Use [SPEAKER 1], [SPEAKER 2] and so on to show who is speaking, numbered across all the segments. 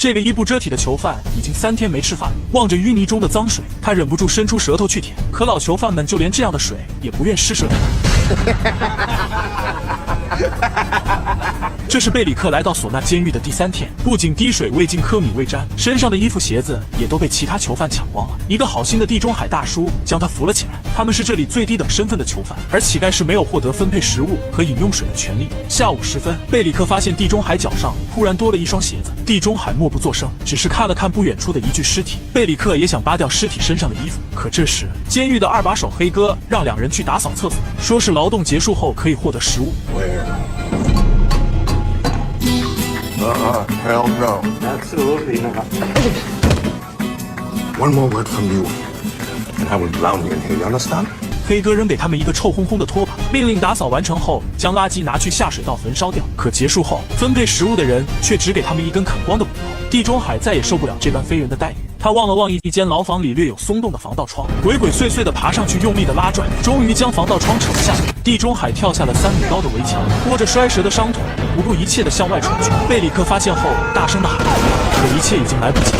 [SPEAKER 1] 这个衣不遮体的囚犯已经3天没吃饭，望着淤泥中的脏水，他忍不住伸出舌头去舔，可老囚犯们就连这样的水也不愿施舍给他。这是贝里克来到索纳监狱的第3天，不仅滴水未进，颗米未沾，身上的衣服鞋子也都被其他囚犯抢光了。一个好心的地中海大叔将他扶了起来。他们是这里最低等身份的囚犯，而乞丐是没有获得分配食物和饮用水的权利的。下午时分，贝里克发现地中海脚上突然多了一双鞋子。地中海默不作声，只是看了看不远处的一具尸体。贝里克也想扒掉尸体身上的衣服，可这时监狱的2把手黑哥让2人去打扫厕所，说是劳动结束后可以获得食物。
[SPEAKER 2] Hell no.
[SPEAKER 3] Absolutely not.
[SPEAKER 2] One more word from you, and I will drown you in here. You understand?
[SPEAKER 1] 黑哥扔给他们一个臭烘烘的拖把，命令打扫完成后将垃圾拿去下水道焚烧掉。可结束后，分配食物的人却只给他们一根啃光的骨头。地中海再也受不了这般非人的待遇。他望了望一间牢房里略有松动的防盗窗，鬼鬼祟祟地爬上去，用力的拉拽，终于将防盗窗扯了下来。地中海跳下了3米高的围墙，拖着摔折的伤腿，不顾一切地向外闯去。贝里克发现后，大声地喊：“可一切已经来不及了。”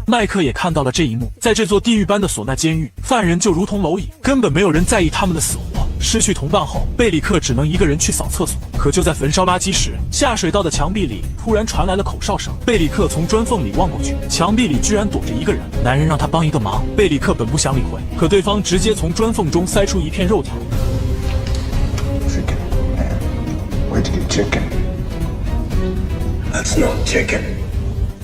[SPEAKER 1] 麦克也看到了这一幕，在这座地狱般的索纳监狱，犯人就如同蝼蚁，根本没有人在意他们的死活。失去同伴后，贝里克只能一个人去扫厕所。可就在焚烧垃圾时，下水道的墙壁里突然传来了口哨声。贝里克从砖缝里望过去，墙壁里居然躲着一个人。男人让他帮一个忙，贝里克本不想理会，可对方直接从砖缝中塞出一片肉条。
[SPEAKER 2] Chicken, man. Where'd you get chicken? That's not chicken.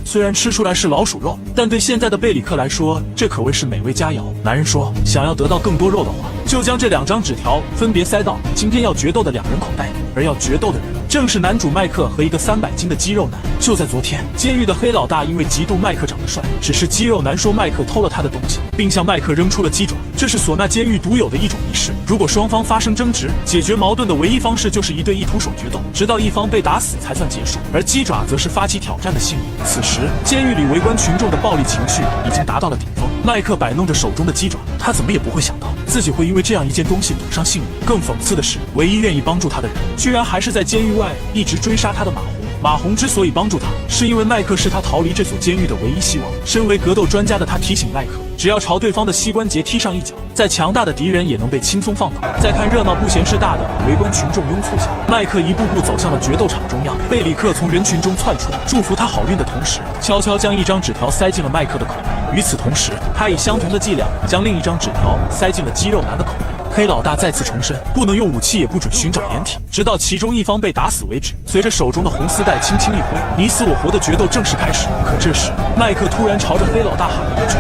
[SPEAKER 1] 虽然吃出来是老鼠肉，但对现在的贝里克来说，这可谓是美味佳肴。男人说，想要得到更多肉的话，就将这2张纸条分别塞到今天要决斗的2人口袋里。而要决斗的人，正是男主麦克和一个300斤的肌肉男。就在昨天，监狱的黑老大因为嫉妒麦克长得帅，只是肌肉男说麦克偷了他的东西，并向麦克扔出了鸡爪。这是索纳监狱独有的一种仪式。如果双方发生争执，解决矛盾的唯一方式就是1对1徒手决斗，直到一方被打死才算结束。而鸡爪则是发起挑战的信物。此时，监狱里围观群众的暴力情绪已经达到了顶峰。麦克摆弄着手中的鸡爪，他怎么也不会想到自己会因为这样一件东西赌上性命。更讽刺的是，唯一愿意帮助他的人，居然还是在监狱外一直追杀他的马洪。马洪之所以帮助他，是因为麦克是他逃离这所监狱的唯一希望。身为格斗专家的他提醒麦克，只要朝对方的膝关节踢上一脚，再强大的敌人也能被轻松放倒。在看热闹不嫌事大的围观群众拥簇下，麦克一步步走向了决斗场中央。贝里克从人群中窜出，祝福他好运的同时，悄悄将1张纸条塞进了麦克的口袋。与此同时，他以相同的伎俩将另1张纸条塞进了肌肉男的口袋。黑老大再次重申，不能用武器，也不准寻找掩体，直到其中一方被打死为止。随着手中的红丝带轻轻一挥，你死我活的决斗正式开始。可这时，麦克突然朝着黑老大喊了一句：“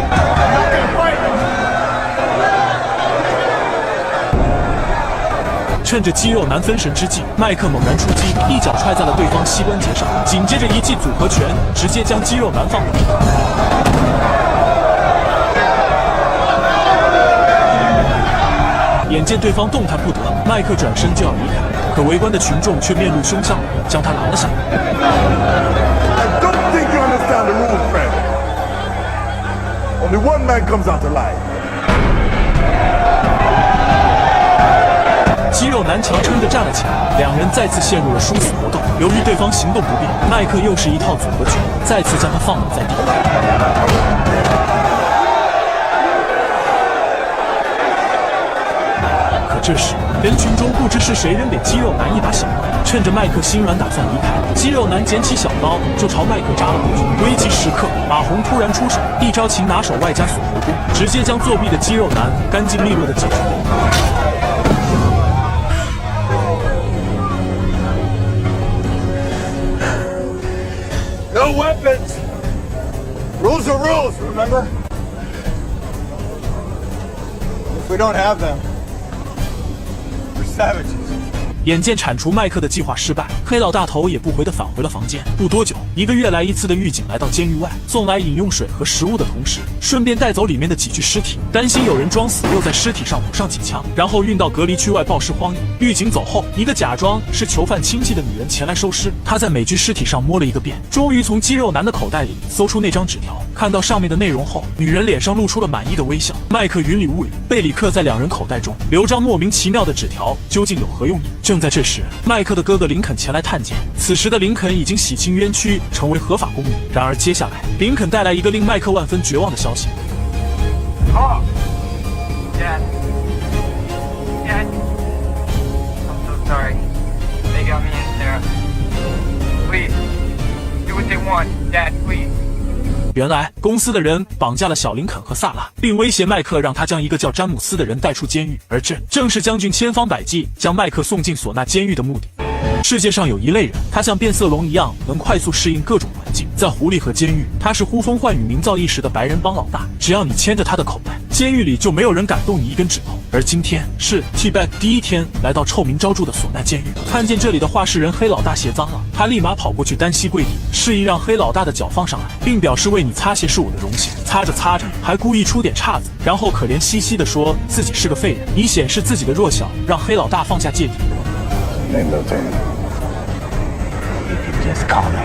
[SPEAKER 1] 趁着肌肉男分神之际，麦克猛然出击，一脚踹在了对方膝关节上，紧接着一记组合拳，直接将肌肉男放倒。眼见对方动弹不得，麦克转身就要离开，可围观的群众却面露凶相，将他拦了下来。
[SPEAKER 2] I don't think you understand the rules, friend. Only one man comes out alive.
[SPEAKER 1] 肌肉男强撑着站了起来，2人再次陷入了殊死搏斗。由于对方行动不便，麦克又是一套组合拳，再次将他放倒在地。这时，人群中不知是谁扔给肌肉男一把小刀，趁着麦克心软打算离开，肌肉男捡起小刀就朝麦克扎了过去。危急时刻，马洪突然出手，一招擒拿手外加锁喉功，直接将作弊的肌肉男干净利落的解决掉。
[SPEAKER 2] No weapons. Rules are rules, remember? If we don't have them, we're savages.
[SPEAKER 1] 眼见铲除麦克的计划失败，黑老大头也不回地返回了房间。不多久，一个月来一次的狱警来到监狱外，送来饮用水和食物的同时，顺便带走里面的几具尸体，担心有人装死，又在尸体上补上几枪，然后运到隔离区外暴尸荒野。狱警走后，一个假装是囚犯亲戚的女人前来收尸，她在每具尸体上摸了一个遍，终于从肌肉男的口袋里搜出那张纸条。看到上面的内容后，女人脸上露出了满意的微笑。麦克云里雾里，贝里克在2人口袋中留张莫名其妙的纸条，究竟有何用意？正在这时，麦克的哥哥林肯前来探监。此时的林肯已经洗清冤屈，成为合法公民。然而接下来，林肯带来一个令麦克万分绝望的消息。
[SPEAKER 3] Oh, Dad. Dad. I'm so sorry. They got me in there. Please, do what they want, Dad, please.
[SPEAKER 1] 原来公司的人绑架了小林肯和萨拉，并威胁麦克让他将一个叫詹姆斯的人带出监狱，而这正是将军千方百计将麦克送进唢呐监狱的目的。世界上有一类人，他像变色龙一样能快速适应各种环境。在狐狸和监狱，他是呼风唤雨、名噪一时的白人帮老大，只要你牵着他的口袋，监狱里就没有人敢动你一根指头。而今天是 T-Bag 第一天来到臭名昭著的唢呐监狱，看见这里的话事人黑老大鞋脏了，他立马跑过去单膝跪地，示意让黑老大的脚放上来，并表示为你擦鞋是我的荣幸。擦着擦着，还故意出点岔子，然后可怜兮兮地说自己是个废人，以显示自己的弱小，让黑老大放下芥蒂。
[SPEAKER 3] Just call me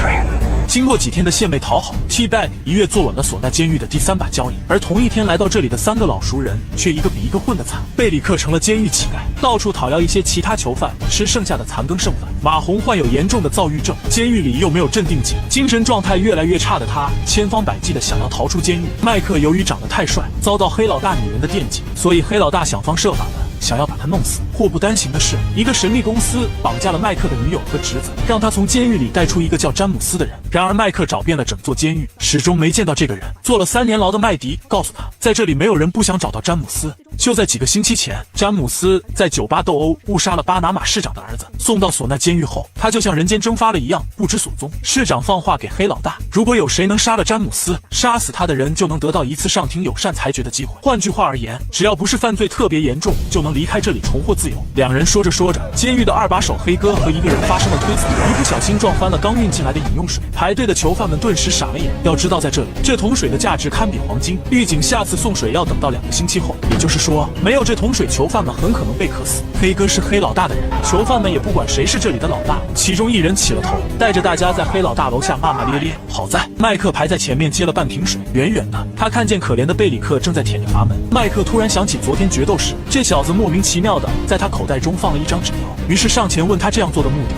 [SPEAKER 3] friend.
[SPEAKER 1] 经过几天的献媚讨好 ，T-Bag 一跃坐稳了唢呐监狱的第3把交椅。而同一天来到这里的3个老熟人，却一个比一个混得惨。贝里克成了监狱乞丐，到处讨要一些其他囚犯吃剩下的残羹剩饭。马洪患有严重的躁郁症，监狱里又没有镇定剂，精神状态越来越差的他，千方百计的想要逃出监狱。麦克由于长得太帅，遭到黑老大女人的惦记，所以黑老大想方设法的想要把他弄死。祸不单行的是，一个神秘公司绑架了麦克的女友和侄子，让他从监狱里带出一个叫詹姆斯的人。然而麦克找遍了整座监狱，始终没见到这个人。坐了3年牢的麦迪告诉他，在这里没有人不想找到詹姆斯。就在几个星期前，詹姆斯在酒吧斗殴误杀了巴拿马市长的儿子，送到唢呐监狱后，他就像人间蒸发了一样不知所踪。市长放话给黑老大，如果有谁能杀了詹姆斯，杀死他的人就能得到一次上庭友善裁决的机会。换句话而言，只要不是犯罪特别严重，就能离开这里重获自由。两人说着说着，监狱的2把手黑哥和一个人发生了推搡，一不小心撞翻了刚运进来的饮用水。排队的囚犯们顿时傻了眼。要知道在这里，这桶水的价值堪比黄金，狱警下次送水要等到2个星期后，也就是说，没有这桶水，囚犯们很可能被渴死。黑哥是黑老大的人，囚犯们也不管谁是这里的老大，其中一人起了头，带着大家在黑老大楼下骂骂咧咧。好在麦克排在前面接了半瓶水，远远的他看见可怜的贝里克正在舔着阀门。麦克突然想起昨天决斗时，这小子莫名其妙的在他口袋中放了一张纸条，于是上前问他这样做的目的。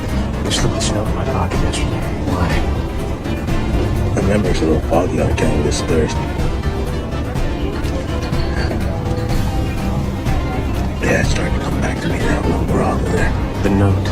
[SPEAKER 4] My memory's a little foggy on account of this thirst. Yeah, it's starting to come back to me now. We're on there. The note.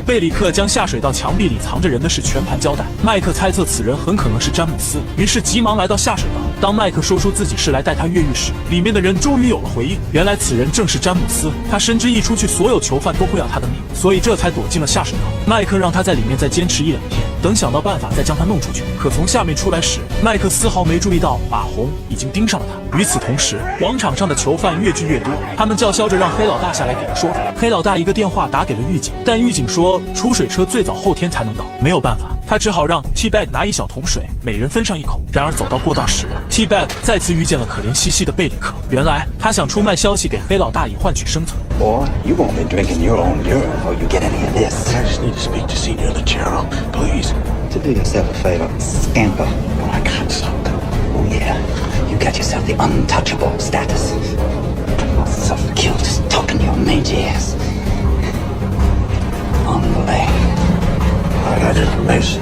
[SPEAKER 1] 贝里克将下水道墙壁里藏着人的事全盘交代，麦克猜测此人很可能是詹姆斯，于是急忙来到下水道。当麦克说出自己是来带他越狱时，里面的人终于有了回应，原来此人正是詹姆斯。他深知一出去所有囚犯都会要他的命，所以这才躲进了下水道。麦克让他在里面再坚持1-2天，等想到办法再将他弄出去。可从下面出来时，麦克丝毫没注意到马洪已经盯上了他。与此同时，广场上的囚犯越聚越多，他们叫嚣着让黑老大下来给他说法。黑老大一个电话打给了狱警，但狱警说出水车最早后天才能到，没有办法，他只好让 T-Bag 拿1小桶水，每人分上1口。然而走到过道时， T-Bag 再次遇见了可怜兮兮的贝里克。原来他想出卖消息给黑老大以换取生存。
[SPEAKER 5] Boy, you won't be drinking your own urine before you get any of this.
[SPEAKER 4] I just need to speak to Senior Lechero, please.
[SPEAKER 5] To do yourself a favor, scamper.
[SPEAKER 4] Oh, I got something.
[SPEAKER 5] Oh yeah, you got yourself the untouchable status. I'll suffer kill just talking your mangy ass. On the way.
[SPEAKER 4] I got information.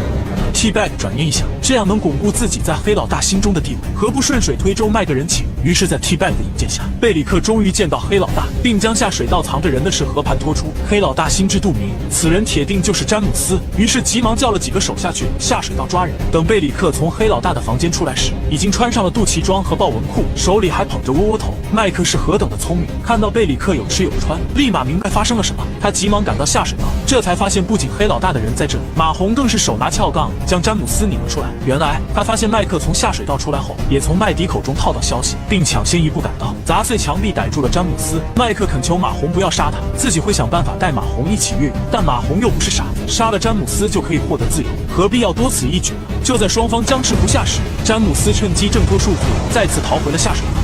[SPEAKER 1] T-Bag 转念一想，这样能巩固自己在黑老大心中的地位，何不顺水推舟卖个人情？于是，在 T-Bag 的引荐下，贝里克终于见到黑老大，并将下水道藏着人的事和盘托出。黑老大心知肚明，此人铁定就是詹姆斯，于是急忙叫了几个手下去下水道抓人。等贝里克从黑老大的房间出来时，已经穿上了肚脐装和豹纹裤，手里还捧着窝窝头。麦克是何等的聪明，看到贝里克有吃有穿，立马明白发生了什么。他急忙赶到下水道，这才发现不仅黑老大的人在这里，马洪更是手拿撬杠将詹姆斯拧了出来。原来他发现麦克从下水道出来后，也从麦迪口中套到消息，并抢先一步赶到，砸碎墙壁逮住了詹姆斯。麦克恳求马洪不要杀他，自己会想办法带马洪一起越狱。但马洪又不是傻子，杀了詹姆斯就可以获得自由，何必要多此一举呢？就在双方僵持不下时，詹姆斯趁机挣脱束缚，再次逃回了下水道。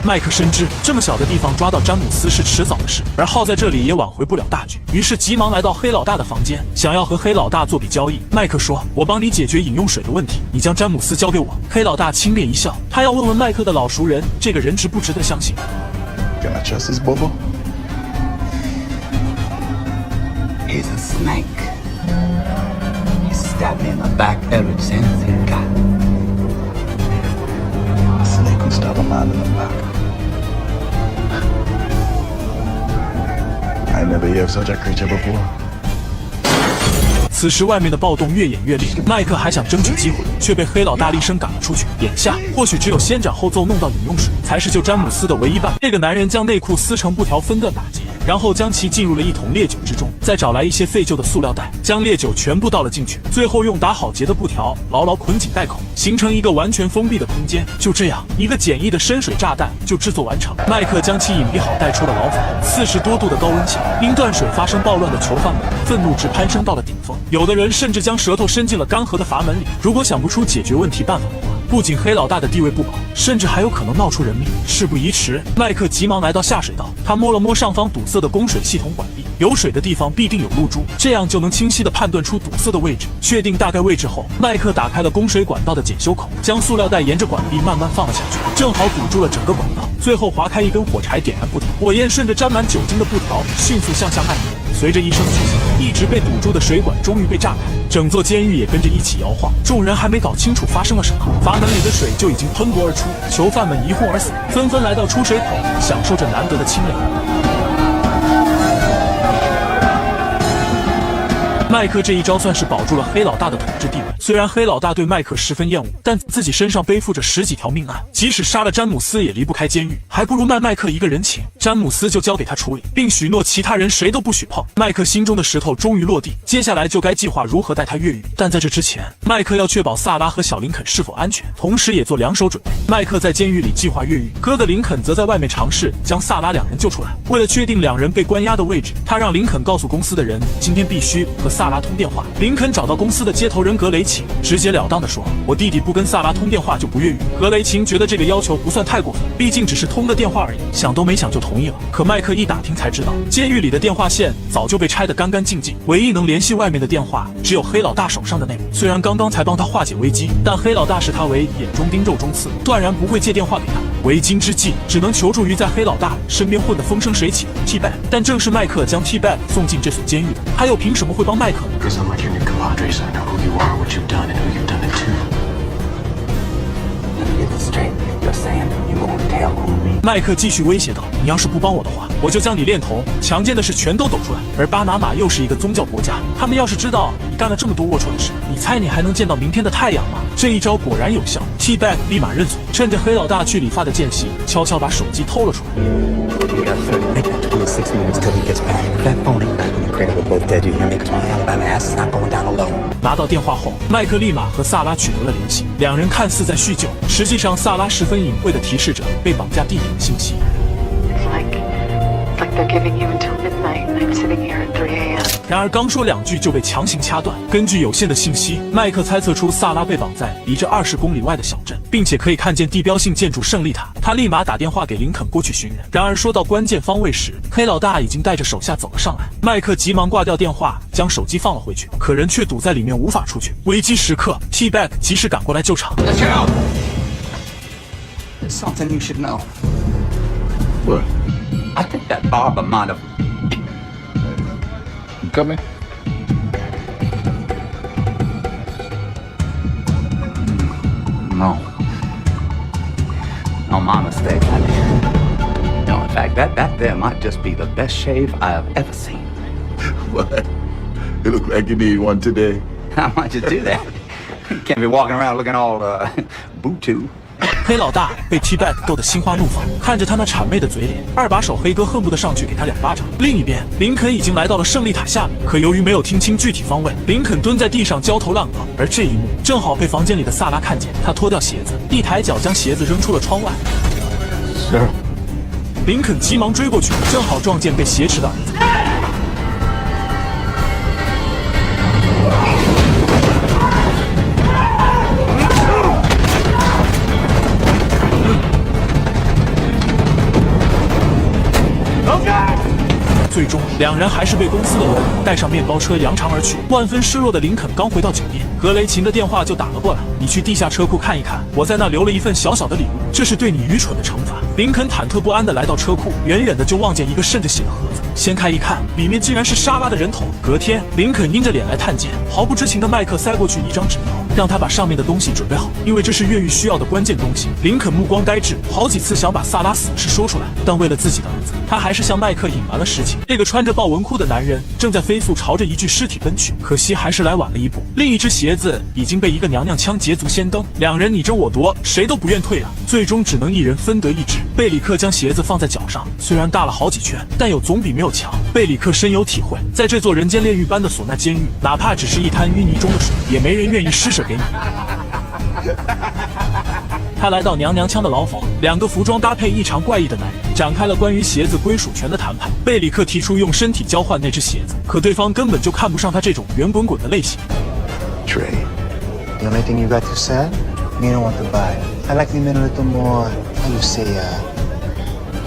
[SPEAKER 1] 麦克深知这么小的地方抓到詹姆斯是迟早的事，而耗在这里也挽回不了大局，于是急忙来到黑老大的房间，想要和黑老大做笔交易。麦克说：“我帮你解决饮用水的问题，你将詹姆斯交给我。”黑老大轻蔑一笑，他要问问麦克的老熟人，这个人值不值得相信。
[SPEAKER 2] Can I trust this Bobo?
[SPEAKER 5] He's a snake. He stabbed me in the back ever since he got
[SPEAKER 2] A snake who stab a man in the back. I never heard of such a creature before.
[SPEAKER 1] 此时外面的暴动越演越烈，麦克还想争取机会，却被黑老大厉声赶了出去。眼下或许只有先斩后奏，弄到饮用水，才是救詹姆斯的唯一办法。这个男人将内裤撕成布条分段打结，然后将其浸入了一桶烈酒之中，再找来一些废旧的塑料袋，将烈酒全部倒了进去，最后用打好结的布条牢牢捆紧袋口，形成一个完全封闭的空间。就这样，一个简易的深水炸弹就制作完成。麦克将其隐蔽好，带出了牢房。40多度的高温下，因断水发生暴乱的囚犯们愤怒值攀升到了顶峰。 有的人甚至将舌头伸进了干涸的阀门里。如果想不出解决问题办法的话，不仅黑老大的地位不保，甚至还有可能闹出人命。事不宜迟，麦克急忙来到下水道，他摸了摸上方堵塞的供水系统管壁，有水的地方必定有露珠，这样就能清晰地判断出堵塞的位置。确定大概位置后，麦克打开了供水管道的检修口，将塑料袋沿着管壁慢慢放了下去，正好堵住了整个管道。最后划开一根火柴，点燃布条，火焰顺着沾满酒精的布条迅速向下蔓延。 随着一声巨响，一直被堵住的水管终于被炸开，整座监狱也跟着一起摇晃。众人还没搞清楚发生了什么，阀门里的水就已经喷薄而出，囚犯们一哄而散，纷纷来到出水口，享受着难得的清凉。 麦克这一招算是保住了黑老大的统治地位。虽然黑老大对麦克十分厌恶，但自己身上背负着10几条命案，即使杀了詹姆斯也离不开监狱，还不如卖麦克一个人情。詹姆斯就交给他处理，并许诺其他人谁都不许碰。麦克心中的石头终于落地，接下来就该计划如何带他越狱。但在这之前，麦克要确保萨拉和小林肯是否安全，同时也做两手准备。麦克在监狱里计划越狱，哥哥林肯则在外面尝试将萨拉两人救出来。为了确定两人被关押的位置，他让林肯告诉公司的人，今天必须和萨拉通电话。林肯找到公司的接头人格雷琴，直截了当地说：“我弟弟不跟萨拉通电话就不越狱。”格雷琴觉得这个要求不算太过分，毕竟只是通个电话而已，想都没想就同意了。可麦克一打听才知道，监狱里的电话线早就被拆得干干净净，唯一能联系外面的电话只有黑老大手上的那部。虽然刚刚才帮他化解危机，但黑老大视他为眼中钉肉中刺，断然不会借电话给他。为今之计，只能求助于在黑老大身边混得风生水起的 T-Bag。但正是麦克将 T-Bag 送进这所监狱的，他又凭什么会帮麦克呢？
[SPEAKER 4] Because unlike your new compadres, I know who you are, what you've done, and who you've done it to.
[SPEAKER 5] Let me get this straight. You're saying you won't tell on me?
[SPEAKER 1] 麦克继续威胁道：“你要是不帮我的话，我就将你恋童、强奸的事全都抖出来。”而巴拿马又是一个宗教国家，他们要是知道你干了这么多龌龊的事，你猜你还能见到明天的太阳吗？这一招果然有效 ，T-Bag 立马认错，趁着黑老大去理发的间隙，悄悄把手机偷了出来。
[SPEAKER 5] You got 26 minutes till he gets back. If that phone ain't back in the cradle, we're both dead. You hear me? 'Cause my Alabama ass is not going down alone.
[SPEAKER 1] 拿到电话后，麦克立马和萨拉取得了联系，两人看似在叙旧，实际上萨拉十分隐晦地提示着被绑架地点的信息。
[SPEAKER 6] It's like they're giving you until midnight, and I'm sitting here at 3 a.m.
[SPEAKER 1] 然而刚说2句就被强行掐断。根据有限的信息，麦克猜测出萨拉被绑在离这20公里外的小镇，并且可以看见地标性建筑胜利塔。他立马打电话给林肯过去寻人。然而说到关键方位时，黑老大已经带着手下走了上来。麦克急忙挂掉电话，将手机放了回去，可人却堵在里面无法出去。危机时刻 ，T-Bag 及时赶过来救场。
[SPEAKER 5] Let's go. There's something you should know.
[SPEAKER 2] What?
[SPEAKER 5] I think that barber might have.
[SPEAKER 2] You coming?
[SPEAKER 5] No. No, my mistake. I did. No, in fact, that there might just be the best shave I've ever seen.
[SPEAKER 2] What? You look like you need one today.
[SPEAKER 5] How might you do that? You can't be walking around looking all boo-too.
[SPEAKER 1] 黑老大被 T-Bag 逗得心花怒放，看着他那谄媚的嘴脸，二把手黑哥恨不得上去给他2巴掌。另一边，林肯已经来到了胜利塔下面，可由于没有听清具体方位，林肯蹲在地上焦头烂额。而这一幕正好被房间里的萨拉看见，他脱掉鞋子，一抬脚将鞋子扔出了窗外。
[SPEAKER 2] Sir.
[SPEAKER 1] 林肯急忙追过去，正好撞见被挟持的儿子。最终，两人还是被公司的人带上面包车扬长而去。万分失落的林肯刚回到酒店，格雷琴的电话就打了过来：“你去地下车库看一看，我在那留了一份小小的礼物，这是对你愚蠢的惩罚。”林肯忐忑不安地来到车库，远远的就望见一个渗着血的盒子，掀开一看，里面竟然是莎拉的人头。隔天，林肯阴着脸来探监，毫不知情的麦克塞过去一张纸条，让他把上面的东西准备好，因为这是越狱需要的关键东西。林肯目光呆滞，好几次想把萨拉死事说出来，但为了自己的儿子，他还是向麦克隐瞒了实情。这个穿着豹纹裤的男人正在飞速朝着一具尸体奔去，可惜还是来晚了一步。另一只鞋子已经被一个娘娘腔捷足先登，两人你争我夺，谁都不愿退让，最终只能一人分得一只。贝里克将鞋子放在脚上，虽然大了好几圈，但有总比没有强。贝里克深有体会，在这座人间炼狱般的唢呐监狱，哪怕只是一滩淤泥中的水，也没人愿意施舍给你。他来到娘娘腔的牢房，两个服装搭配异常怪异的男人展开了关于鞋子归属权的谈判。贝里克提出用身体交换那只鞋子，可对方根本就看不上他这种圆滚滚的类型。
[SPEAKER 4] Trey.
[SPEAKER 7] The only thing you got to say? You don't want to buy. I like them in a little more, how you say,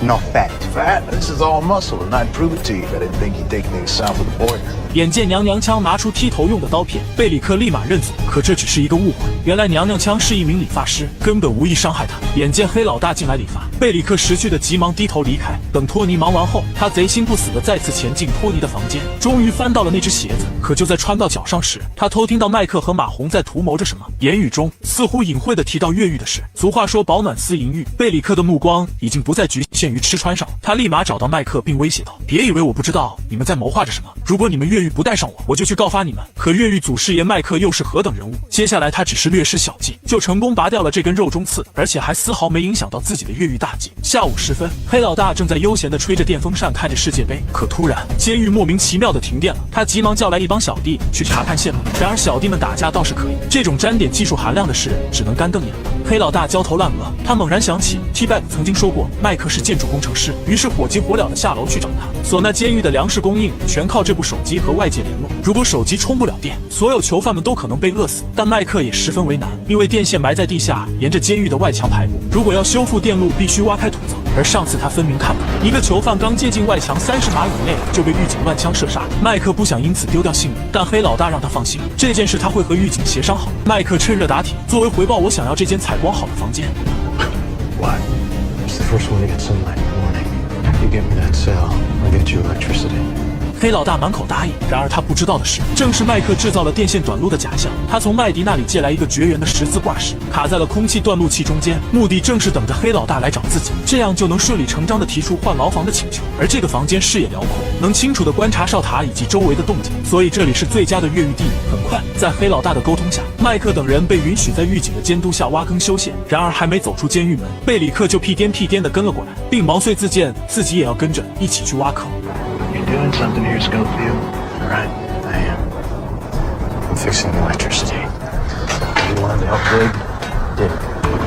[SPEAKER 7] not fat.
[SPEAKER 4] Fat? This is all muscle, and I'd prove it to you. I didn't think you'd take things south of the border.
[SPEAKER 1] 眼见娘娘腔拿出剃头用的刀片，贝里克立马认罪。可这只是一个误会，原来娘娘腔是一名理发师，根本无意伤害他。眼见黑老大进来理发，贝里克识趣的急忙低头离开。等托尼忙完后，他贼心不死的再次前进托尼的房间，终于翻到了那只鞋子。可就在穿到脚上时，他偷听到麦克和马红在图谋着什么，言语中似乎隐晦的提到越狱的事。俗话说饱暖思淫欲，贝里克的目光已经不再局限于吃穿上，他立马找到麦克并威胁道：“别以为我不知道你们在谋划着什么，如果你们越狱不带上我，我就去告发你们。”可越狱祖师爷麦克又是何等人物？接下来他只是略施小计，就成功拔掉了这根肉中刺，而且还丝毫没影响到自己的越狱大计。下午时分，黑老大正在悠闲地吹着电风扇看着世界杯，可突然监狱莫名其妙的停电了，他急忙叫来一帮小弟去查看线路。然而小弟们打架倒是可以，这种沾点技术含量的事只能干瞪眼了。黑老大焦头烂额，他猛然想起 T-Bag 曾经说过麦克是建筑工程师，于是火急火燎地下楼去找他。唢呐监狱的粮食供应全靠这部手机和外界联络，如果手机充不了电，所有囚犯们都可能被饿死。但麦克也十分为难，因为电线埋在地下，沿着监狱的外墙排布，如果要修复电路，必须挖开土层。而上次他分明看到一个囚犯刚接近外墙30码以内就被狱警乱枪射杀。麦克不想因此丢掉性命，但黑老大让他放心，这件事他会和狱警协商好。麦克趁热打铁，作为回报，我想要这间采光好的房间。
[SPEAKER 4] What?
[SPEAKER 8] It's the first one to get sunlight in the morning. You get me that cell, I'll get you electricity.
[SPEAKER 1] 黑老大满口答应，然而他不知道的是，正是麦克制造了电线短路的假象。他从麦迪那里借来一个绝缘的十字挂饰，卡在了空气断路器中间，目的正是等着黑老大来找自己，这样就能顺理成章地提出换牢房的请求。而这个房间视野辽阔，能清楚地观察哨塔以及周围的动静，所以这里是最佳的越狱地。很快，在黑老大的沟通下，麦克等人被允许在狱警的监督下挖坑修线。然而还没走出监狱门，贝里克就屁颠屁颠地跟了过来，并毛遂自荐自己也要跟着一起去挖坑。
[SPEAKER 8] You're doing something here, Schofield. All right, I am. I'm fixing the electricity. You wanted to help Big? Did.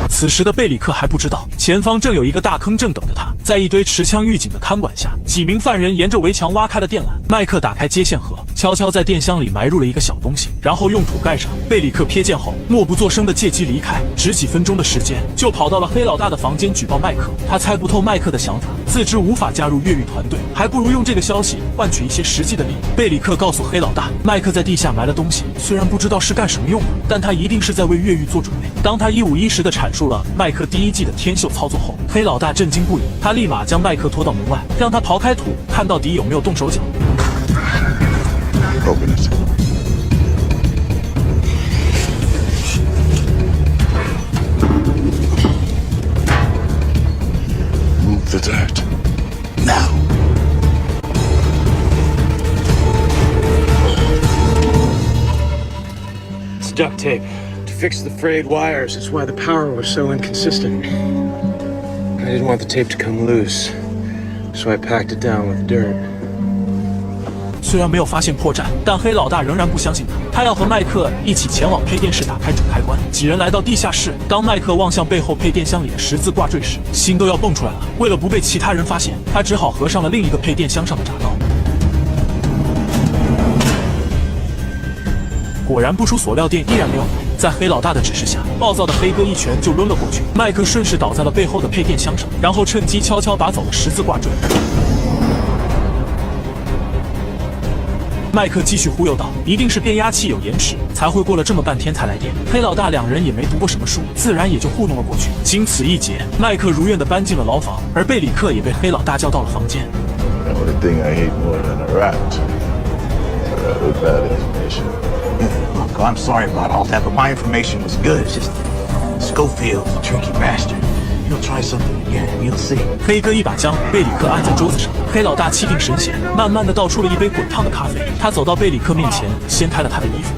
[SPEAKER 1] 此时的贝里克还不知道，前方正有一个大坑正等着他。在一堆持枪狱警的看管下，几名犯人沿着围墙挖开了电缆。麦克打开接线盒，悄悄在电箱里埋入了一个小东西，然后用土盖上。贝里克瞥见后，默不作声的借机离开。只几分钟的时间，就跑到了黑老大的房间举报麦克。他猜不透麦克的想法，自知无法加入越狱团队，还不如用这个消息换取一些实际的利益。贝里克告诉黑老大，麦克在地下埋了东西，虽然不知道是干什么用的，但他一定是在为越狱做准备。当他一五一十地阐述了麦克第一季的天秀操作后，黑老大震惊不已，他立马将麦克拖到门外，让他刨开土，看到底有没有动手脚。
[SPEAKER 2] Open it. Move the dirt. Now.
[SPEAKER 8] It's duct tape to fix the frayed wires. That's why the power was so inconsistent. I didn't want the tape to come loose, so I packed it down with dirt.
[SPEAKER 1] 虽然没有发现破绽，但黑老大仍然不相信他。他要和麦克一起前往配电室打开主开关。几人来到地下室，当麦克望向背后配电箱里的十字挂坠时，心都要蹦出来了。为了不被其他人发现，他只好合上了另一个配电箱上的闸刀。果然不出所料，电依然没有来。在黑老大的指示下，暴躁的黑哥一拳就抡了过去，麦克顺势倒在了背后的配电箱上，然后趁机悄悄拔走了十字挂坠。麦克继续忽悠道：“一定是变压器有延迟，才会过了这么半天才来电。”黑老大两人也没读过什么书，自然也就糊弄了过去。经此一劫，麦克如愿地搬进了牢房，而贝里克也被黑老大叫到了房间。
[SPEAKER 2] The only thing I hate more than a rat is bad information.
[SPEAKER 4] Look, I'm sorry about all that, but my information was good. It's just Schofield's a tricky bastard. He'll try something again, you'll see.
[SPEAKER 1] 黑哥一把将贝里克按在桌子上，黑老大气定神闲，慢慢地倒出了一杯滚烫的咖啡。他走到贝里克面前，掀开了他的衣服。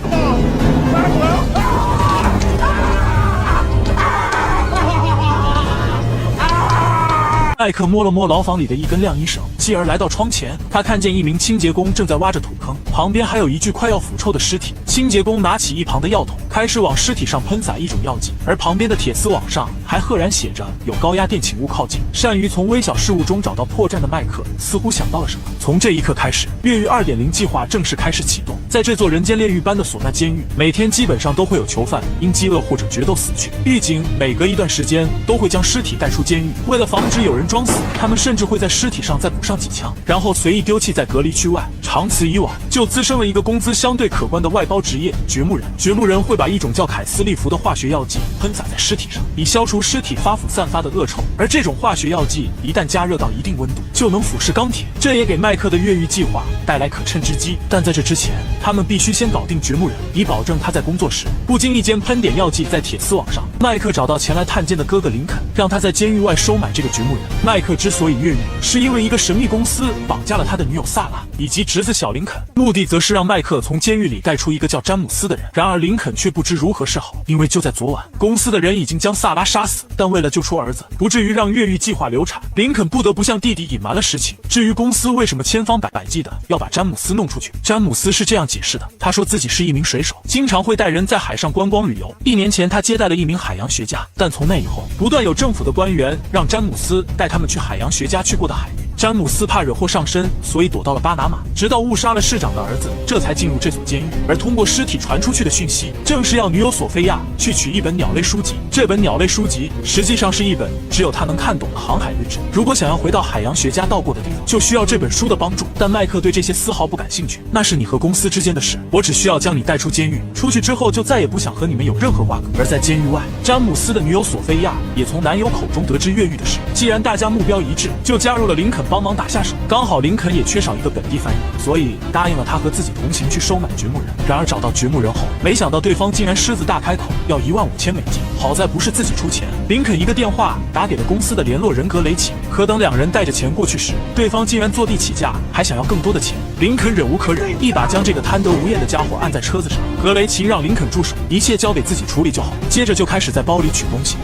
[SPEAKER 1] 麦克摸了摸牢房里的一根晾衣绳，继而来到窗前。他看见一名清洁工正在挖着土坑，旁边还有一具快要腐臭的尸体。清洁工拿起一旁的药桶，开始往尸体上喷洒一种药剂，而旁边的铁丝网上还赫然写着“有高压电，请勿靠近”。善于从微小事物中找到破绽的麦克似乎想到了什么。从这一刻开始，越狱 2.0 计划正式开始启动。在这座人间炼狱般的索纳监狱，每天基本上都会有囚犯因饥饿或者决斗死去，狱警每隔一段时间都会将尸体带出监狱。为了防止有人装死，他们甚至会在尸体上再补上几枪，然后随意丢弃在隔离区外。长此以往，就滋生了一个工资相对可观的外包职业——掘墓人。掘墓人会把一种叫凯斯利福的化学药剂喷洒在尸体上，以消除尸体发腐散发的恶臭。而这种化学药剂一旦加热到一定温度，就能腐蚀钢铁。这也给麦克的越狱计划带来可乘之机。但在这之前，他们必须先搞定掘墓人，以保证他在工作时不经意间喷点药剂在铁丝网上。麦克找到前来探监的哥哥林肯，让他在监狱外收买这个掘墓人。麦克之所以越狱，是因为一个神秘公司绑架了他的女友萨拉以及侄子小林肯，目的则是让麦克从监狱里带出一个叫詹姆斯的人。然而林肯却不知如何是好，因为就在昨晚，公司的人已经将萨拉杀死，但为了救出儿子，不至于让越狱计划流产，林肯不得不向弟弟隐瞒了实情。至于公司为什么千方百计的要把詹姆斯弄出去，詹姆斯是这样解释的：他说自己是一名水手，经常会带人在海上观光旅游。1年前，他接待了一名海洋学家，但从那以后，不断有政府的官员让詹姆斯带他们去海洋学家去过的海域。詹姆斯怕惹祸上身，所以躲到了巴拿马，直到误杀了市长的儿子，这才进入这所监狱。而通过尸体传出去的讯息，正是要女友索菲亚去取一本鸟类书籍。这本鸟类书籍实际上是一本只有他能看懂的航海日志。如果想要回到海洋学家到过的地方，就需要这本书的帮助。但麦克对这些丝毫不感兴趣，那是你和公司之间的事，我只需要将你带出监狱，出去之后就再也不想和你们有任何瓜葛。而在监狱外，詹姆斯的女友索菲亚也从男友口中得知越狱的事。既然大家目标一致，就加入了林肯帮忙打下手。刚好林肯也缺少一个本地翻译，所以答应了他和自己同行去收买掘墓人。然而找到掘墓人后，没想到对方竟然狮子大开口，要15000美金。好在不是自己出钱，林肯一个电话打给了公司的联络人格雷奇。可等两人带着钱过去时，对方竟然坐地起价，还想要更多的钱。林肯忍无可忍，一把将这个贪得无厌的家伙按在车子上。格雷奇让林肯住手，一切交给自己处理就好。接着就开始在包里取东西。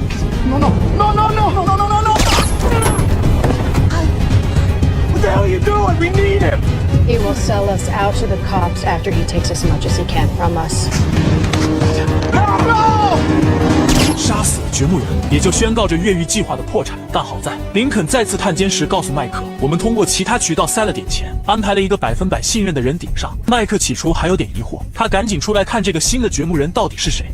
[SPEAKER 2] What the hell are you doing? We need him!
[SPEAKER 9] He will sell us out to the cops after he takes as much as he can from us.
[SPEAKER 1] 杀死掘墓人，也就宣告着越狱计划的破产。但好在林肯再次探监时告诉麦克，我们通过其他渠道塞了点钱，安排了一个100%信任的人顶上。麦克起初还有点疑惑，他赶紧出来看这个新的掘墓人到底是谁。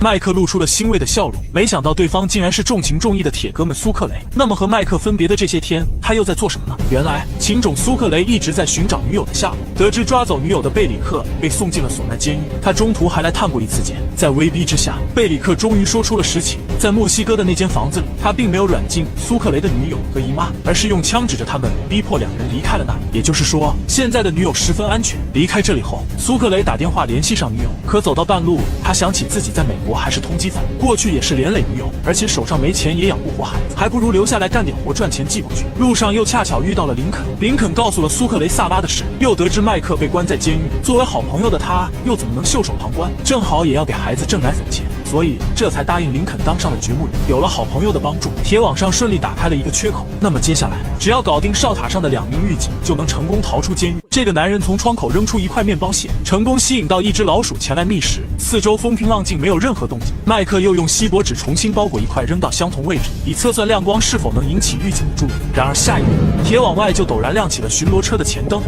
[SPEAKER 1] 麦克露出了欣慰的笑容，没想到对方竟然是重情重义的铁哥们苏克雷。那么和麦克分别的这些天，他又在做什么呢？原来情种苏克雷一直在寻找女友的下落，得知抓走女友的贝里克被送进了索奈监狱，他中途还来探过一次监。在威逼之下，贝里克终于说出了实情。在墨西哥的那间房子里，他并没有软禁苏克雷的女友和姨妈，而是用枪指着他们，逼迫两人离开了那里。也就是说，现在的女友十分安全。离开这里后，苏克雷打电话联系上女友，可走到半路，他想起自己在美国还是通缉犯，过去也是连累女友，而且手上没钱也养不活孩子，还不如留下来干点活赚钱寄过去。路上又恰巧遇到了林肯，林肯告诉了苏克雷萨拉的事，又得知麦克被关在监狱，作为好朋友的他又怎么能袖手旁观？正好也要给孩子挣奶粉钱，所以这才答应林肯当上了掘墓人。有了好朋友的帮助，铁网上顺利打开了一个缺口。那么接下来只要搞定哨塔上的2名狱警，就能成功逃出监狱。这个男人从窗口扔出一块面包屑，成功吸引到一只老鼠前来觅食，四周风平浪静，没有任何动静。麦克又用锡箔纸重新包裹一块扔到相同位置，以测算亮光是否能引起狱警的注意。然而下一秒，铁网外就陡然亮起了巡逻车的前灯。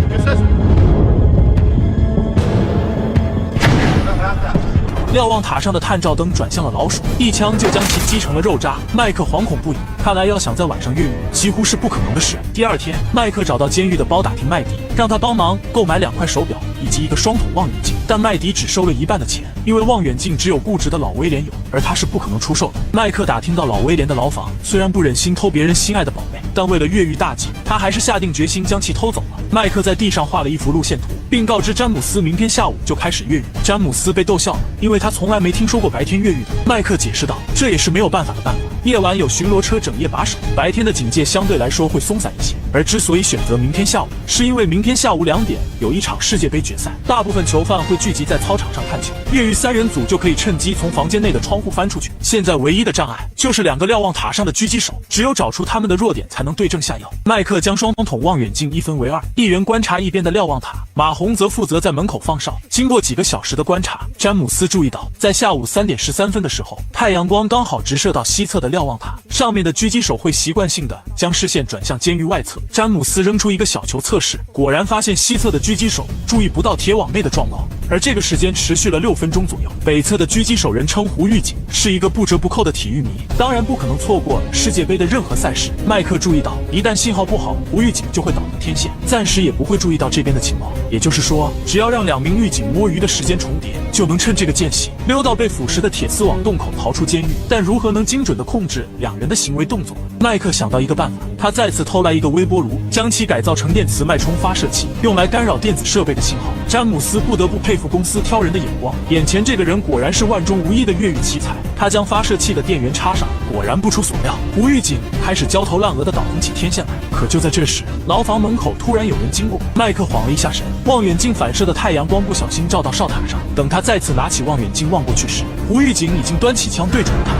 [SPEAKER 1] 瞭望塔上的探照灯转向了老鼠，一枪就将其击成了肉渣。麦克惶恐不已，看来要想在晚上越狱几乎是不可能的事。第二天，麦克找到监狱的包打听麦迪，让他帮忙购买2块手表以及一个双筒望远镜，但麦迪只收了一半的钱，因为望远镜只有固执的老威廉有，而他是不可能出售的。麦克打听到老威廉的牢房，虽然不忍心偷别人心爱的宝贝，但为了越狱大计，他还是下定决心将其偷走了。麦克在地上画了一幅路线图，并告知詹姆斯明天下午就开始越狱。詹姆斯被逗笑了，因为他从来没听说过白天越狱的。麦克解释道，这也是没有办法的办法。夜晚有巡逻车整夜把守，白天的警戒相对来说会松散一些。而之所以选择明天下午，是因为明天下午2点有一场世界杯决赛，大部分囚犯会聚集在操场上看球，越狱3人组就可以趁机从房间内的窗户翻出去。现在唯一的障碍就是2个瞭望塔上的狙击手，只有找出他们的弱点才能对症下药。麦克将双筒望远镜一分为2，一员观察一边的瞭望塔，马洪则负责在门口放哨。经过几个小时的观察，詹姆斯注意到，在下午3点13分的时候，太阳光刚好直射到西侧的瞭望塔，上面的狙击手会习惯性的将视线转向监狱外侧。詹姆斯扔出一个小球测试，果然发现西侧的狙击手注意不到铁网内的状况。而这个时间持续了6分钟左右。北侧的狙击手人称胡狱警，是一个不折不扣的体育迷，当然不可能错过世界杯的任何赛事。麦克注意到，一旦信号不好，胡狱警就会倒向天线，暂时也不会注意到这边的情况。也就是说，只要让2名狱警摸鱼的时间重叠，就能趁这个间隙溜到被腐蚀的铁丝网洞口逃出监狱。但如何能精准地控制2人的行为动作？麦克想到一个办法，他再次偷来一个微波炉，将其改造成电磁脉冲发射器，用来干扰电子设备的信号。詹姆斯不得不佩服公司挑人的眼光，眼前这个人果然是万中无一的越狱奇才。他将发射器的电源插上，果然不出所料，胡狱警开始焦头烂额地倒腾起天线来。可就在这时，牢房门口突然有人经过，麦克晃了一下神，望远镜反射的太阳光不小心照到哨塔上。等他再次拿起望远镜望过去时，胡狱警已经端起枪对准了他。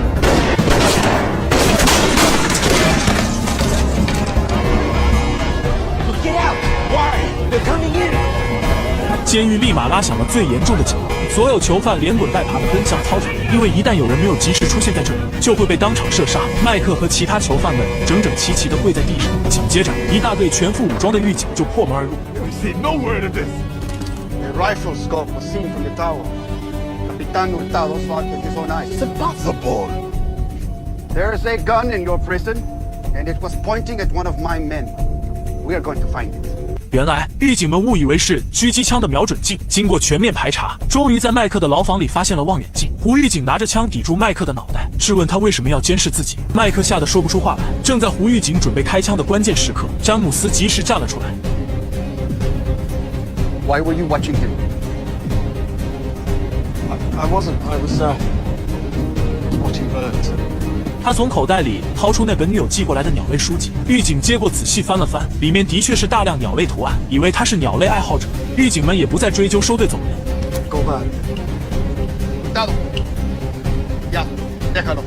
[SPEAKER 1] 监狱立马拉响了最严重的警报，所有囚犯连滚带爬地奔向操场，因为一旦有人没有及时出现在这里，就会被当场射杀。麦克和其他囚犯们整整齐齐地跪在地上，紧接着一大队全副武装的狱警就破门而入。
[SPEAKER 2] We see no word of this.
[SPEAKER 7] A rifle scope was seen from the tower. Capitan Hurtado saw it with his own eyes.
[SPEAKER 2] It's impossible.
[SPEAKER 7] There is a gun in your prison, and it was pointing at one of my men. We are going to find it.
[SPEAKER 1] 原来狱警们误以为是狙击枪的瞄准镜，经过全面排查，终于在麦克的牢房里发现了望远镜。胡狱警拿着枪抵住麦克的脑袋，质问他为什么要监视自己。麦克吓得说不出话来。正在胡狱警准备开枪的关键时刻，詹姆斯及时站了出来。
[SPEAKER 7] Why were you watching him?
[SPEAKER 8] I wasn't. I was watching birds.
[SPEAKER 1] 他从口袋里掏出那本女友寄过来的鸟类书籍，狱警接过仔细翻了翻，里面的确是大量鸟类图案，以为他是鸟类爱好者。狱警们也不再追究收队走人。
[SPEAKER 7] Go back. Cuidado. Ya, déjalo.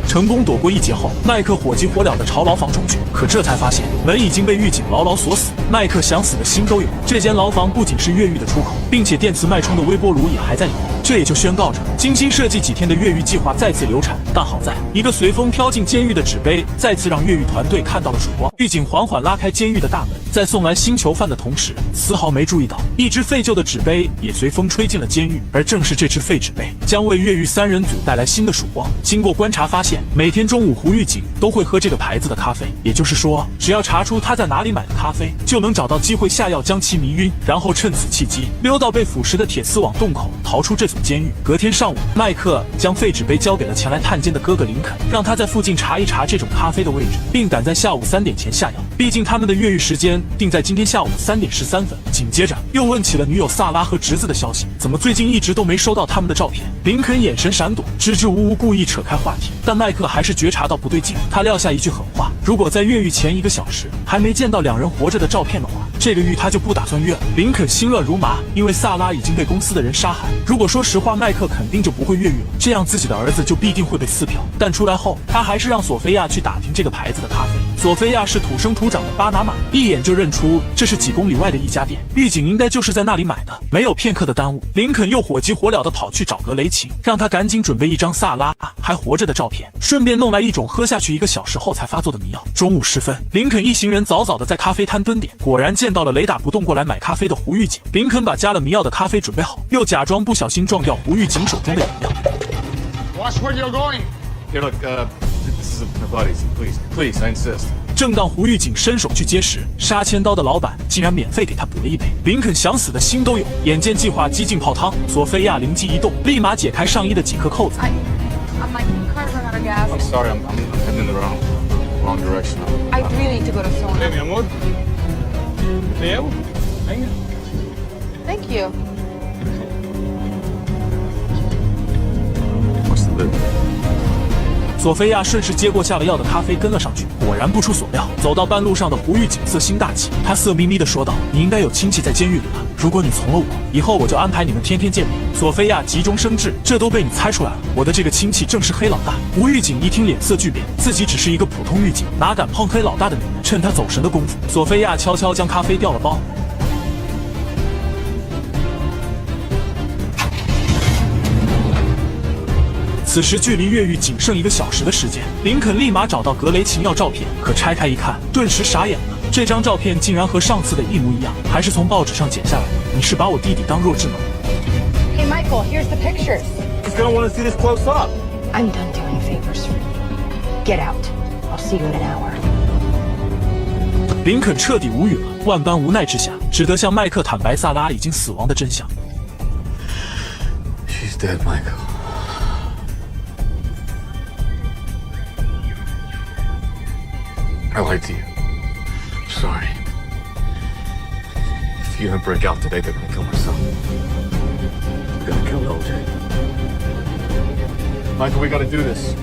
[SPEAKER 1] 成功躲过一劫后，麦克火急火燎地朝牢房冲去，可这才发现门已经被狱警牢牢锁死。麦克想死的心都有。这间牢房不仅是越狱的出口，并且电磁脉冲的微波炉也还在里面，这也就宣告着精心设计几天的越狱计划再次流产。但好在一个随风飘进监狱的纸杯再次让越狱团队看到了曙光。狱警缓缓拉开监狱的大门，在送来新囚犯的同时，丝毫没注意到一只废旧的纸杯也随风吹进了监狱，而正是这只废纸杯将为越狱3人组带来新的曙光。经过观察发现，每天中午胡狱警都会喝这个牌子的咖啡，也就是说，只要查出他在哪里买的咖啡，就能找到机会下药将其迷晕，然后趁此契机溜到被腐蚀的铁丝网洞口逃出这所监狱。隔天上午，麦克将废纸杯交给了前来探监的哥哥林肯，让他在附近查一查这种咖啡的位置，并赶在下午3点前下药。毕竟他们的越狱时间定在今天下午3点13分。紧接着又问起了女友萨拉和侄子的消息，怎么最近一直都没收到他们的照片？林肯眼神闪躲，支支吾吾故意扯开话题，但麦克还是觉察到不对劲，他撂下一句狠话：如果在越狱前1个小时还没见到2人活着的照片的话，这个狱他就不打算越了。林肯心乱如麻，因为萨拉已经被公司的人杀害，如果说实话，麦克肯定就不会越狱了，这样自己的儿子就必定会被撕票。但出来后，他还是让索菲亚去打听这个牌子的咖啡。索菲亚是土生土长的巴拿马，一眼就认出这是几公里外的一家店，狱警应该就是在那里买的。没有片刻的耽误，林肯又火急火燎地跑去找格雷琴，让他赶紧准备一张萨拉还活着的照片，顺便弄来一种喝下去1个小时后才发作的迷药。中午时分，林肯一行人早早地在咖啡摊蹲点，果然见到到了雷打不动过来买咖啡的胡狱警。林肯把加了迷药的咖啡准备好，又假装不小心撞掉胡狱警手中的饮料。
[SPEAKER 8] Watch where you're going.
[SPEAKER 3] Here, look, this is my buddies. Please, I insist.
[SPEAKER 1] 正当胡狱警伸手去接时，杀千刀的老板竟然免费给他补了一杯。林肯想死的心都有，眼见计划几近泡汤，索菲亚灵机一动，立马解开上衣的几颗扣子。
[SPEAKER 6] My car's run out of gas.
[SPEAKER 3] I'm sorry, I'm heading in the wrong direction.
[SPEAKER 6] I really need to go to Sona.
[SPEAKER 3] Hey, mi amor. ¿Te llevo? Venga.
[SPEAKER 6] Thank you.
[SPEAKER 3] What's the loop?
[SPEAKER 1] 索菲亚顺势接过下了药的咖啡，跟了上去。果然不出所料，走到半路上的胡狱警色心大起，他色眯眯地说道：“你应该有亲戚在监狱里吧？如果你从了我，以后我就安排你们天天见面。”索菲亚急中生智，这都被你猜出来了，我的这个亲戚正是黑老大。胡狱警一听脸色巨变，自己只是一个普通狱警，哪敢碰黑老大的女人？趁他走神的功夫，索菲亚悄悄将咖啡掉了包。此时距离越狱仅剩1个小时的时间，林肯立马找到格雷琴要照片，可拆开一看，顿时傻眼了。这张照片竟然和上次的一模一样，还是从报纸上剪下来的。你是把我弟弟当弱智吗？
[SPEAKER 9] Hey, Michael, here's the pictures.
[SPEAKER 2] He's gonna want to see this close up.
[SPEAKER 9] I'm done doing favors for you. Get out. I'll see you in an hour.
[SPEAKER 1] 林肯彻底无语了，万般无奈之下，只得向麦克坦白萨拉已经死亡的真相。
[SPEAKER 3] She's dead, Michael. I lied to you. I'm sorry. If you don't break out today, they're gonna kill my son. They're gonna kill OJ. Michael, we gotta do this.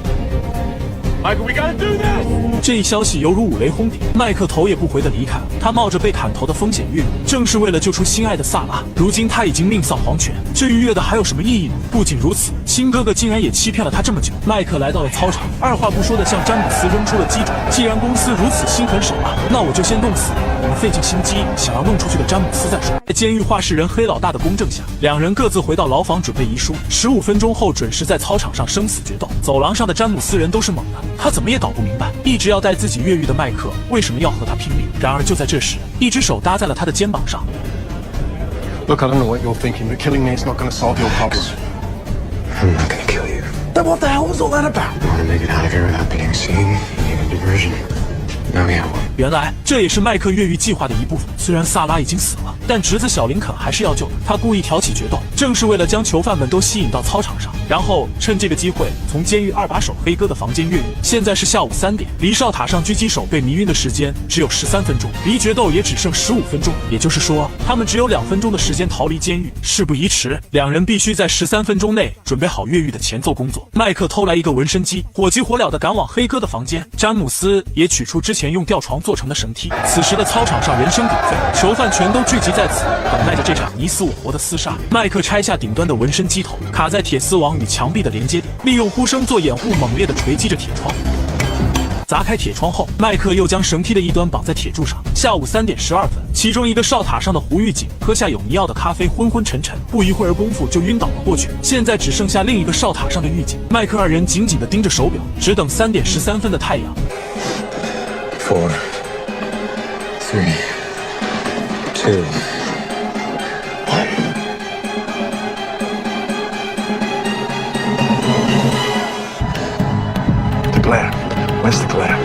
[SPEAKER 3] Michael, we gotta do this!
[SPEAKER 1] 这一消息犹如五雷轰顶，麦克头也不回地离开了。他冒着被砍头的风险越狱，正是为了救出心爱的萨拉。如今他已经命丧黄泉，这逾越的还有什么意义呢？不仅如此，亲哥哥竟然也欺骗了他这么久。麦克来到了操场，二话不说地向詹姆斯扔出了鸡爪。既然公司如此心狠手辣，那我就先弄死你们费尽心机想要弄出去的詹姆斯再说。在监狱话事人黑老大的公正下，两人各自回到牢房准备遗书。15分钟后，准时在操场上生死决斗。走廊上的詹姆斯人都是猛的，他怎么也搞不明白，一直要带自己越狱的麦克为什么要和他拼命。然而就在这时，一只手搭在了他的肩膀上。
[SPEAKER 8] Look, I don't know what you're thinking, but killing me is not going to solve your problems.
[SPEAKER 3] I'm not gonna kill you.
[SPEAKER 2] Then what the hell was all that about?
[SPEAKER 3] I wanna make it out of here without being seen, even diversion. Now we have one.
[SPEAKER 1] 原来这也是麦克越狱计划的一部分。虽然萨拉已经死了，但侄子小林肯还是要救的。他故意挑起决斗，正是为了将囚犯们都吸引到操场上，然后趁这个机会从监狱2把手黑哥的房间越狱。现在是下午3点，离哨塔上狙击手被迷晕的时间只有13分钟，离决斗也只剩15分钟。也就是说，他们只有2分钟的时间逃离监狱。事不宜迟，两人必须在13分钟内准备好越狱的前奏工作。麦克偷来一个纹身机，火急火燎地赶往黑哥的房间。詹姆斯也取出之前用吊床做成的绳梯。此时的操场上人声鼎沸，囚犯全都聚集在此，等待着这场你死我活的厮杀。麦克拆下顶端的纹身机头，卡在铁丝网与墙壁的连接点，利用呼声做掩护，猛烈地锤击着铁窗。砸开铁窗后，麦克又将绳梯的一端绑在铁柱上。下午3点12分，其中一个哨塔上的胡狱警喝下有迷药的咖啡，昏昏沉沉，不一会儿功夫就晕倒了过去。现在只剩下另一个哨塔上的狱警，麦克二人紧紧地盯着手表，只等3点13分的太阳。
[SPEAKER 3] 4, 3, 2, 1.
[SPEAKER 2] The glare. Where's the glare?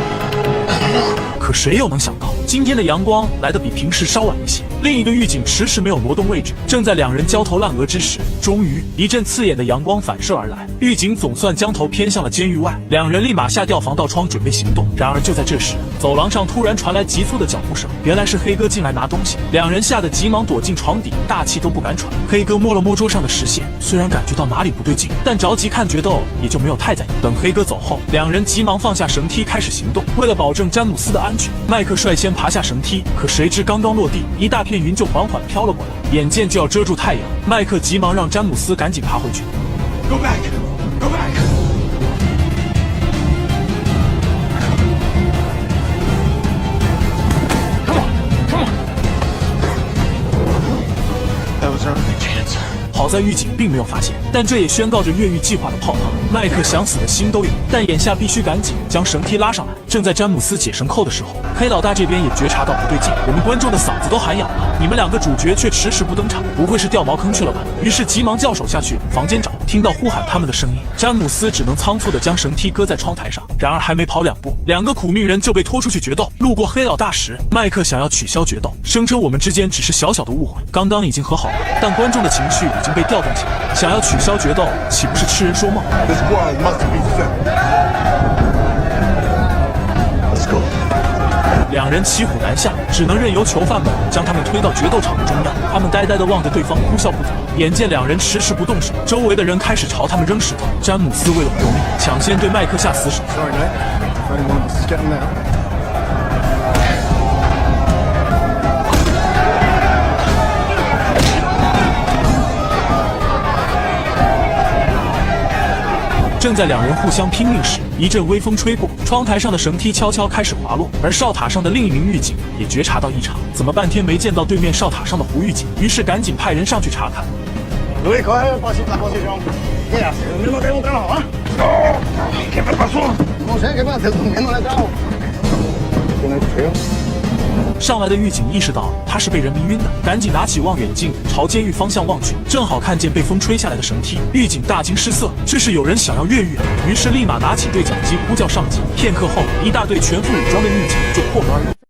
[SPEAKER 1] 可谁又能想到，今天的阳光来得比平时稍晚一些。另一个狱警迟迟没有挪动位置，正在两人焦头烂额之时，终于一阵刺眼的阳光反射而来，狱警总算将头偏向了监狱外，两人立马下调防盗窗准备行动。然而就在这时，走廊上突然传来急促的脚步声，原来是黑哥进来拿东西，两人吓得急忙躲进床底，大气都不敢喘。黑哥摸了摸桌上的时限，虽然感觉到哪里不对劲，但着急看决斗也就没有太在意。等黑哥走后，两人急忙放下绳梯开始行动。为了保证詹姆斯的安全，麦克率先爬下绳梯，可谁知刚刚落地，一大片云就缓缓飘了过来，眼见就要遮住太阳。麦克急忙让詹姆斯赶紧爬回去。
[SPEAKER 2] Go back. Go back.
[SPEAKER 8] That was our only chance.
[SPEAKER 1] 在狱警并没有发现，但这也宣告着越狱计划的泡汤。麦克想死的心都有，但眼下必须赶紧将绳梯拉上来。正在詹姆斯解绳扣的时候，黑老大这边也觉察到不对劲，我们观众的嗓子都喊哑了，你们两个主角却迟迟不登场，不会是掉茅坑去了吧？于是急忙叫手下去房间找，听到呼喊他们的声音，詹姆斯只能仓促地将绳梯搁在窗台上。然而还没跑2步，2个苦命人就被拖出去决斗。路过黑老大时，麦克想要取消决斗，声称我们之间只是小小的误会，刚刚已经和好了。但观众的情绪已经被调动起来，想要取消决斗，岂不是痴人说梦？
[SPEAKER 2] This world must be settled.
[SPEAKER 4] Let's go.
[SPEAKER 1] 两人骑虎难下，只能任由囚犯们将他们推到决斗场的中央。他们呆呆地望着对方，哭笑不得。眼见两人迟迟不动手，周围的人开始朝他们扔石头。詹姆斯为了活命，抢先对麦克下死手。
[SPEAKER 7] Sorry, mate. If anyone wants to get him now. 正在两人互相拼命时，一阵微风吹过，窗台上的绳梯悄悄开始滑落，而哨塔上的另一名狱警也觉察到异常，怎么半天没见到对面哨塔上的胡狱警？于是赶紧派人上去查看。Luis, coge la posición. ¿Qué haces? ¿Durmiendo que un carajo, ah?
[SPEAKER 2] ¿Qué te pasó?
[SPEAKER 7] No sé, ¿qué pasa? Durmiendo en el trabajo. ¿Tienes frío?
[SPEAKER 1] 上来的狱警意识到他是被人迷晕的，赶紧拿起望远镜朝监狱方向望去，正好看见被风吹下来的绳梯。狱警大惊失色，这是有人想要越狱啊！于是立马拿起对讲机呼叫上级。片刻后，一大队全副武装的狱警就破门而入。